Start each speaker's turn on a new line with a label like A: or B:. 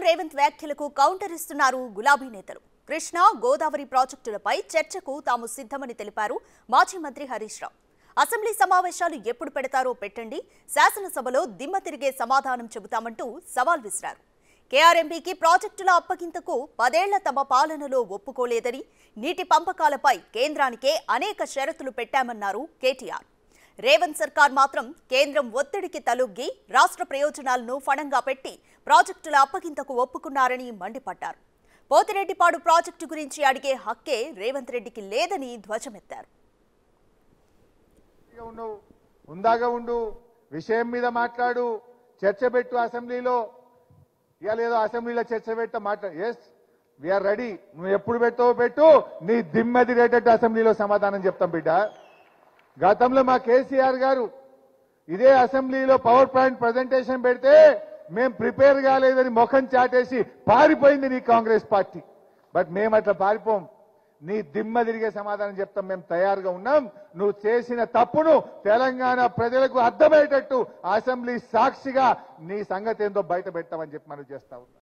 A: రేవంత్ వ్యాఖ్యలకు కౌంటర్ ఇస్తున్నారు గులాబీ నేతలు. కృష్ణా గోదావరి ప్రాజెక్టులపై చర్చకు తాము సిద్ధమని తెలిపారు మాజీ మంత్రి హరీష్ రావు. అసెంబ్లీ సమావేశాలు ఎప్పుడు పెడతారో పెట్టండి, శాసనసభలో దిమ్మ తిరిగే సమాధానం చెబుతామంటూ సవాల్ విసిరారు. కేఆర్ఎంపీకి ప్రాజెక్టుల అప్పగింతకు 10 ఏళ్ల తమ పాలనలో ఒప్పుకోలేదని, నీటి పంపకాలపై కేంద్రానికే అనేక షరతులు పెట్టామన్నారు కేటీఆర్. రేవంత్ సర్కార్ మాత్రం కేంద్రం ఒత్తిడికి తలొగ్గి రాష్ట్ర ప్రయోజనాలను ఫణంగా పెట్టి ప్రాజెక్టుల అప్పగింతకు ఒప్పుకున్నారని మండిపడ్డారు. పోతిరెడ్డిపాడు ప్రాజెక్టు గురించి అడిగే హక్కే రేవంత్ రెడ్డికి లేదని ధ్వజమెత్తారు.
B: విషయం మీద మాట్లాడు, చర్చ పెట్టు, అసెంబ్లీలో లేదో అసెంబ్లీలో చర్చ పెట్ట మాట్లాడు. Yes, we're ready. నువ్వు ఎప్పుడు పెట్టావో పెట్టు, నీ దిమ్మెది రేటట్టు అసెంబ్లీలో సమాధానం చెప్తాం బిడ్డ. గతంలో మా కేసీఆర్ గారు ఇదే అసెంబ్లీలో పవర్ పాయింట్ ప్రజెంటేషన్ పెడితే మేం ప్రిపేర్ కాలేదని ముఖం చాటేసి పారిపోయింది నీ కాంగ్రెస్ పార్టీ. బట్ మేము అట్లా పారిపోం, నీ దిమ్మ తిరిగే సమాధానం చెప్తాం. మేము తయారుగా ఉన్నాం. నువ్వు చేసిన తప్పును తెలంగాణ ప్రజలకు అర్థమయ్యేటట్టు అసెంబ్లీ సాక్షిగా నీ సంగతి ఏందో బయట పెట్టామని చెప్పి మనం చేస్తా ఉన్నాం.